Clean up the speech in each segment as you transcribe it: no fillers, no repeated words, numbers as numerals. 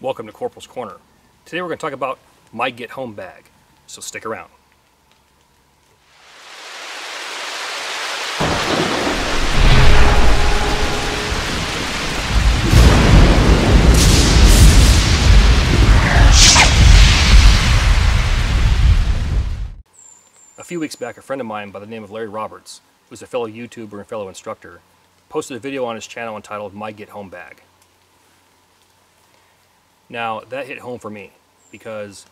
Welcome to Corporal's Corner. Today we're going to talk about my get home bag, so stick around. A few weeks back, a friend of mine by the name of Larry Roberts, who's a fellow YouTuber and fellow instructor, posted a video on his channel entitled My Get Home Bag. Now, that hit home for me because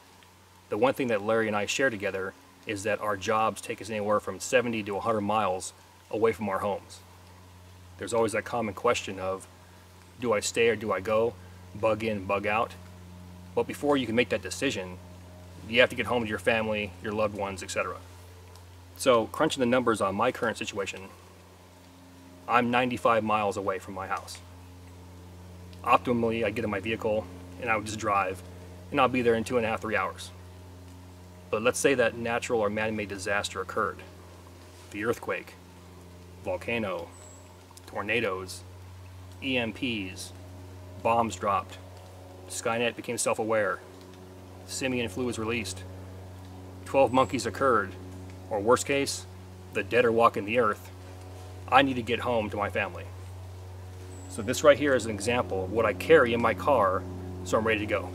the one thing that Larry and I share together is that our jobs take us anywhere from 70 to 100 miles away from our homes. There's always that common question of, do I stay or do I go? Bug in, bug out. But before you can make that decision, you have to get home to your family, your loved ones, etc. So, crunching the numbers on my current situation, I'm 95 miles away from my house. Optimally, I get in my vehicle and I would just drive, and I'll be there in 2.5 to 3 hours. But let's say that natural or man-made disaster occurred. The earthquake, volcano, tornadoes, EMPs, bombs dropped, Skynet became self-aware, simian flu was released, 12 monkeys occurred, or worst case, the dead are walking the earth. I need to get home to my family. So this right here is an example of what I carry in my car, so I'm ready to go.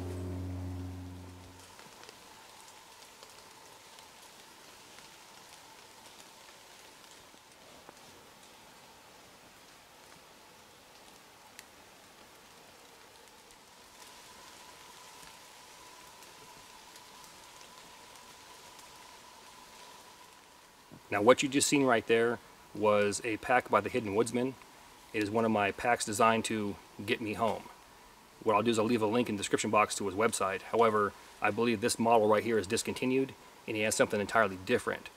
Now what you just seen right there was a pack by the Hidden Woodsman. It is one of my packs designed to get me home. What I'll do is I'll leave a link in the description box to his website. However, I believe this model right here is discontinued and he has something entirely different.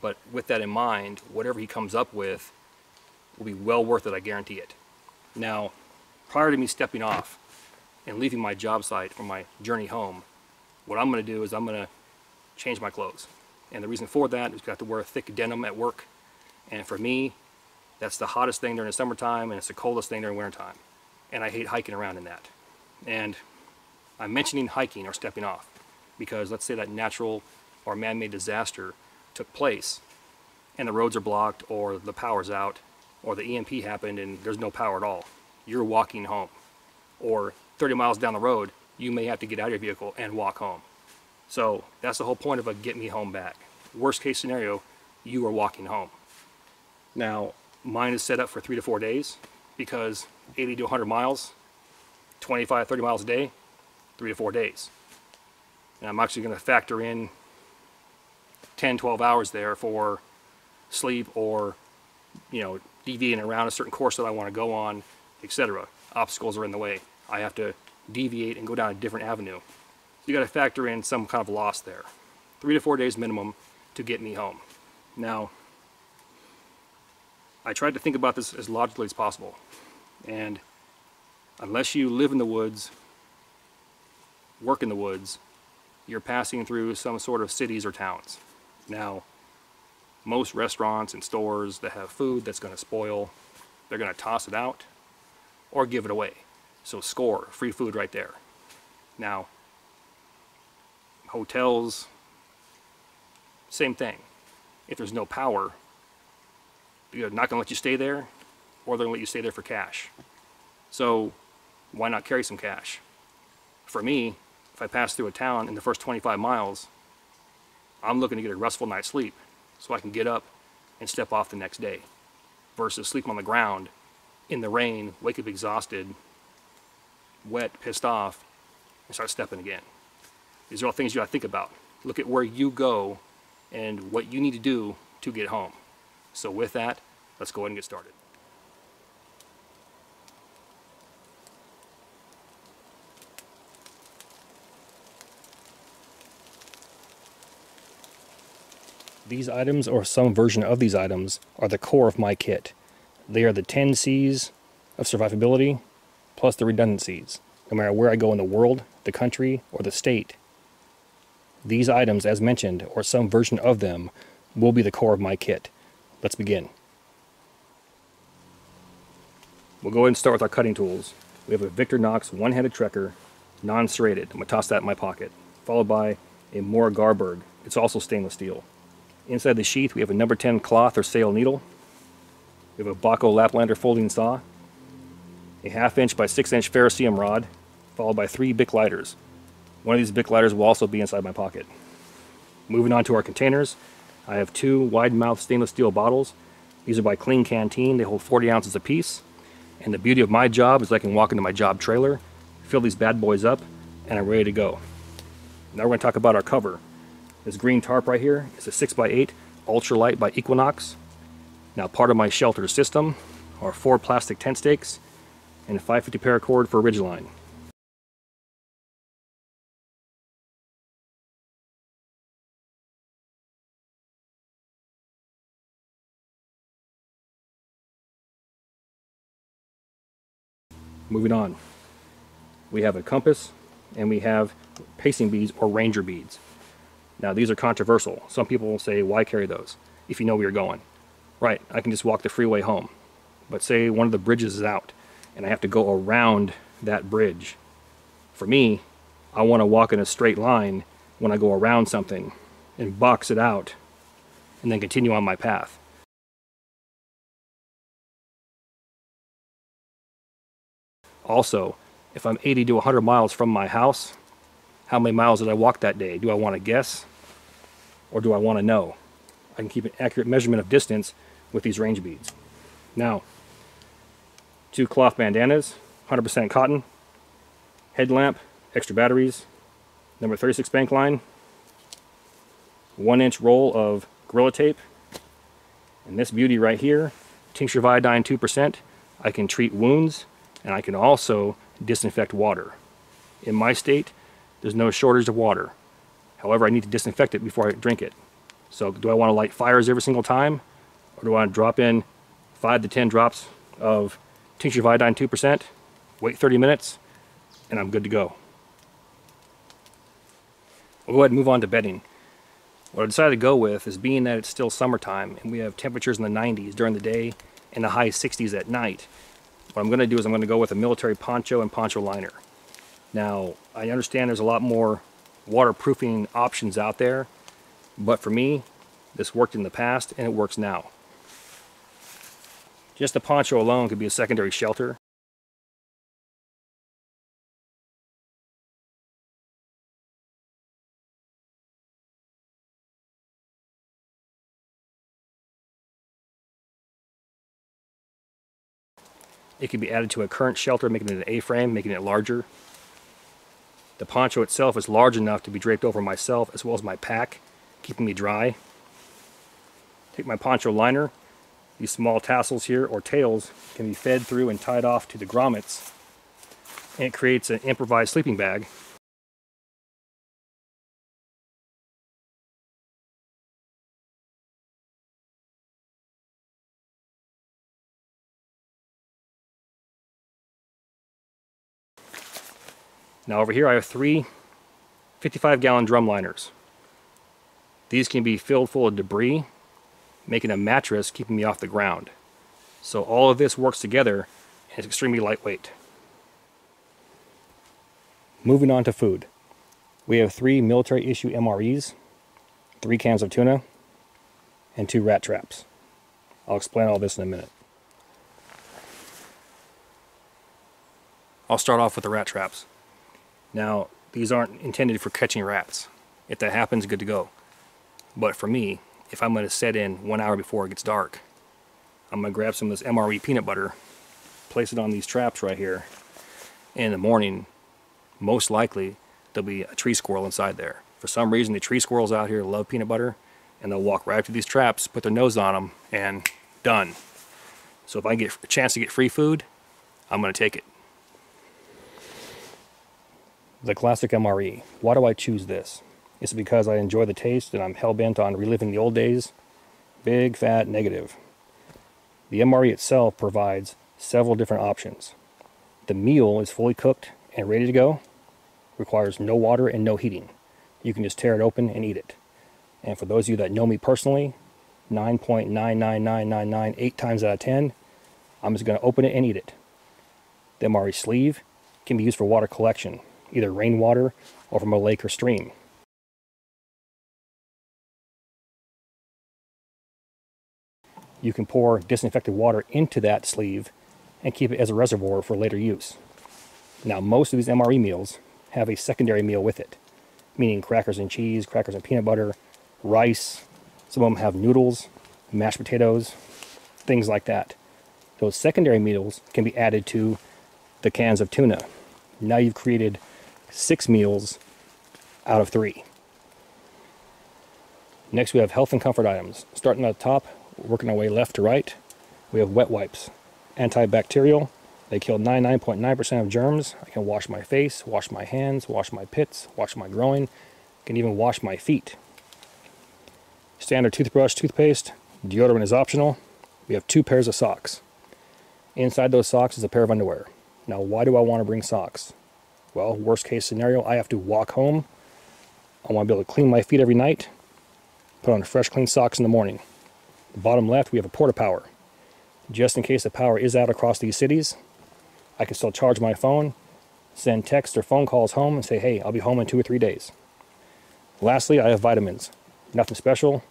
But with that in mind, whatever he comes up with will be well worth it, I guarantee it. Now, prior to me stepping off and leaving my job site for my journey home, what I'm going to do is I'm going to change my clothes. And the reason for that is you have to wear thick denim at work. And for me, that's the hottest thing during the summertime and it's the coldest thing during wintertime. And I hate hiking around in that. And I'm mentioning hiking or stepping off because let's say that natural or man-made disaster took place and the roads are blocked or the power's out or the EMP happened and there's no power at all. You're walking home. Or 30 miles down the road, you may have to get out of your vehicle and walk home. So that's the whole point of a get me home bag. Worst case scenario, you are walking home. Now, mine is set up for 3 to 4 days because 80 to 100 miles, 25, 30 miles a day, 3 to 4 days. And I'm actually going to factor in 10, 12 hours there for sleep or, deviating around a certain course that I want to go on, etc. Obstacles are in the way. I have to deviate and go down a different avenue. You got to factor in some kind of loss there. 3 to 4 days minimum to get me home. Now, I tried to think about this as logically as possible. And unless you live in the woods, work in the woods, you're passing through some sort of cities or towns. Now, most restaurants and stores that have food that's going to spoil, they're going to toss it out or give it away. So score, free food right there. Now, hotels, same thing. If there's no power, they're not going to let you stay there or they're going to let you stay there for cash. So why not carry some cash? For me, if I pass through a town in the first 25 miles, I'm looking to get a restful night's sleep so I can get up and step off the next day versus sleep on the ground in the rain, wake up exhausted, wet, pissed off, and start stepping again. These are all things you got to think about. Look at where you go and what you need to do to get home. So with that, let's go ahead and get started. These items, or some version of these items, are the core of my kit. They are the 10 C's of survivability, plus the redundancies. No matter where I go in the world, the country, or the state, these items, as mentioned, or some version of them, will be the core of my kit. Let's begin. We'll go ahead and start with our cutting tools. We have a Victorinox one-handed trekker, non-serrated. I'm going to toss that in my pocket. Followed by a more Garberg. It's also stainless steel. Inside the sheath, we have a number 10 cloth or sail needle. We have a Baco Laplander folding saw. A 1/2 inch by 6 inch ferrocerium rod, followed by 3 Bic lighters. One of these Bic lighters will also be inside my pocket. Moving on to our containers, I have 2 wide-mouth stainless steel bottles. These are by Clean Canteen. They hold 40 ounces apiece. And the beauty of my job is I can walk into my job trailer, fill these bad boys up, and I'm ready to go. Now we're going to talk about our cover. This green tarp right here is a 6x8 ultralight by Equinox. Now part of my shelter system are 4 plastic tent stakes and a 550 paracord for ridgeline. Moving on, we have a compass and we have pacing beads or ranger beads. Now these are controversial. Some people will say, why carry those if you know where you're going? Right, I can just walk the freeway home. But say one of the bridges is out and I have to go around that bridge. For me, I want to walk in a straight line when I go around something and box it out and then continue on my path. Also, if I'm 80 to 100 miles from my house, how many miles did I walk that day? Do I want to guess or do I want to know? I can keep an accurate measurement of distance with these range beads. Now, 2 cloth bandanas, 100% cotton, headlamp, extra batteries, number 36 bank line, 1 inch roll of Gorilla Tape, and this beauty right here, tincture of iodine 2%. I can treat wounds and I can also disinfect water. In my state, there's no shortage of water. However, I need to disinfect it before I drink it. So do I want to light fires every single time? Or do I want to drop in 5 to 10 drops of tincture of iodine 2%, wait 30 minutes, and I'm good to go. We'll go ahead and move on to bedding. What I decided to go with is, being that it's still summertime and we have temperatures in the 90s during the day and the high 60s at night, what I'm going to do is I'm going to go with a military poncho and poncho liner. Now, I understand there's a lot more waterproofing options out there, but for me, this worked in the past and it works now. Just the poncho alone could be a secondary shelter. It can be added to a current shelter, making it an A-frame, making it larger. The poncho itself is large enough to be draped over myself as well as my pack, keeping me dry. Take my poncho liner. These small tassels here, or tails, can be fed through and tied off to the grommets, and it creates an improvised sleeping bag. Now over here I have 3 55-gallon drum liners. These can be filled full of debris, making a mattress, keeping me off the ground. So all of this works together and it's extremely lightweight. Moving on to food. We have 3 military issue MREs, 3 cans of tuna, and 2 rat traps. I'll explain all this in a minute. I'll start off with the rat traps. Now, these aren't intended for catching rats. If that happens, good to go. But for me, if I'm going to set in 1 hour before it gets dark, I'm going to grab some of this MRE peanut butter, place it on these traps right here, and in the morning, most likely, there'll be a tree squirrel inside there. For some reason, the tree squirrels out here love peanut butter, and they'll walk right up to these traps, put their nose on them, and done. So if I get a chance to get free food, I'm going to take it. The classic MRE. Why do I choose this? It's because I enjoy the taste and I'm hell-bent on reliving the old days. Big, fat, negative. The MRE itself provides several different options. The meal is fully cooked and ready to go. Requires no water and no heating. You can just tear it open and eat it. And for those of you that know me personally, 9.999998 times out of 10, I'm just going to open it and eat it. The MRE sleeve can be used for water collection. either rainwater or from a lake or stream. You can pour disinfected water into that sleeve and keep it as a reservoir for later use. Now, most of these MRE meals have a secondary meal with it, meaning crackers and cheese, crackers and peanut butter, rice. Some of them have noodles, mashed potatoes, things like that. Those secondary meals can be added to the cans of tuna. Now you've created 6 meals out of 3. Next, we have health and comfort items. Starting at the top, working our way left to right, we have wet wipes. Antibacterial. They kill 99.9% of germs. I can wash my face, wash my hands, wash my pits, wash my groin. I can even wash my feet. Standard toothbrush, toothpaste. Deodorant is optional. We have 2 pairs of socks. Inside those socks is a pair of underwear. Now, why do I want to bring socks? Well, worst case scenario, I have to walk home. I want to be able to clean my feet every night. Put on fresh, clean socks in the morning. The bottom left, we have a Porta Power. Just in case the power is out across these cities, I can still charge my phone, send text or phone calls home and say, hey, I'll be home in 2 or 3 days. Lastly, I have vitamins. Nothing special.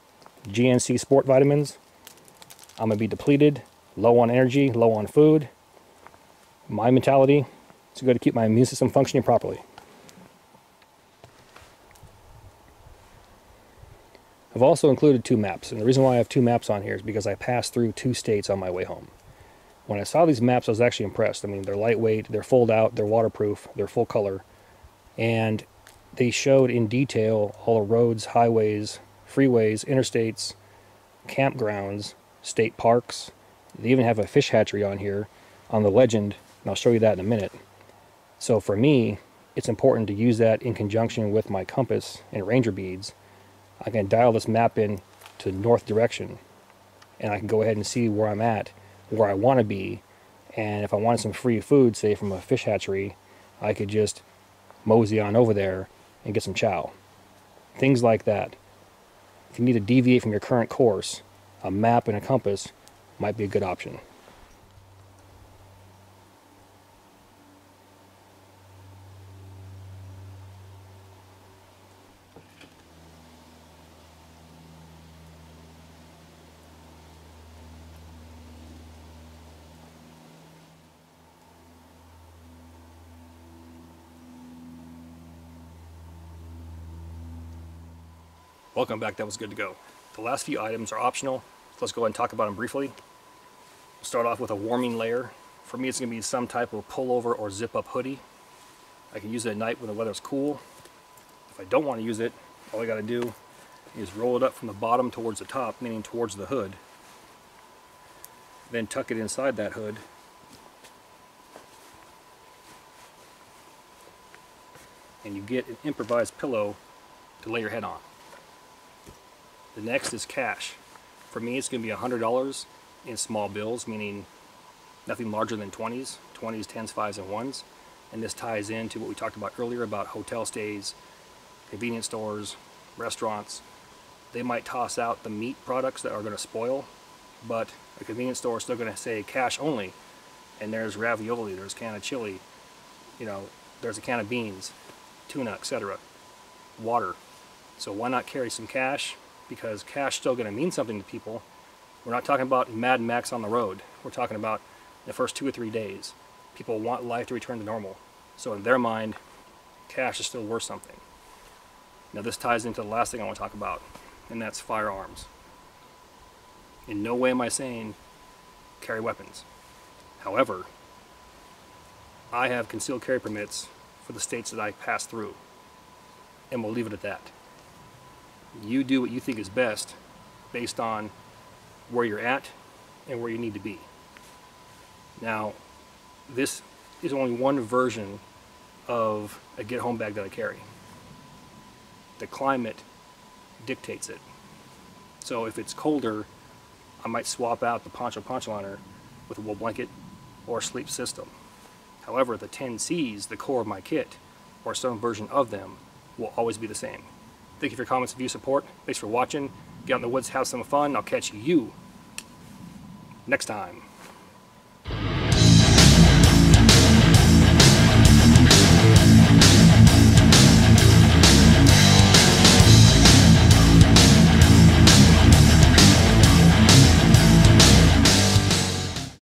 GNC Sport vitamins. I'm going to be depleted, low on energy, low on food. My mentality, it's good to keep my immune system functioning properly. I've also included 2 maps, and the reason why I have 2 maps on here is because I passed through 2 states on my way home. When I saw these maps, I was actually impressed. I mean, they're lightweight, they're fold out, they're waterproof, they're full color, and they showed in detail all the roads, highways, freeways, interstates, campgrounds, state parks. They even have a fish hatchery on here on the legend, and I'll show you that in a minute. So for me, it's important to use that in conjunction with my compass and ranger beads. I can dial this map in to north direction, and I can go ahead and see where I'm at, where I want to be, and if I wanted some free food, say from a fish hatchery, I could just mosey on over there and get some chow. Things like that. If you need to deviate from your current course, a map and a compass might be a good option. Welcome back, that was good to go. The last few items are optional, so let's go ahead and talk about them briefly. We'll start off with a warming layer. For me, it's going to be some type of pullover or zip-up hoodie. I can use it at night when the weather's cool. If I don't want to use it, all I got to do is roll it up from the bottom towards the top, meaning towards the hood. Then tuck it inside that hood. And you get an improvised pillow to lay your head on. The next is cash. For me, it's going to be $100 in small bills, meaning nothing larger than 20s, 10s, 5s, and 1s. And this ties into what we talked about earlier about hotel stays, convenience stores, restaurants. They might toss out the meat products that are going to spoil, but a convenience store is still going to say cash only. And there's ravioli, there's a can of chili, there's a can of beans, tuna, etc. Water. So why not carry some cash? Because cash is still going to mean something to people. We're not talking about Mad Max on the road. We're talking about the first 2 or 3 days. People want life to return to normal. So in their mind, cash is still worth something. Now this ties into the last thing I want to talk about, and that's firearms. In no way am I saying carry weapons. However, I have concealed carry permits for the states that I pass through, and we'll leave it at that. You do what you think is best based on where you're at and where you need to be. Now, this is only one version of a get-home bag that I carry. The climate dictates it. So if it's colder, I might swap out the Poncho liner with a wool blanket or a sleep system. However, the 10 C's, the core of my kit, or some version of them, will always be the same. Thank you for your comments, views, support. Thanks for watching. Get out in the woods, have some fun. I'll catch you next time.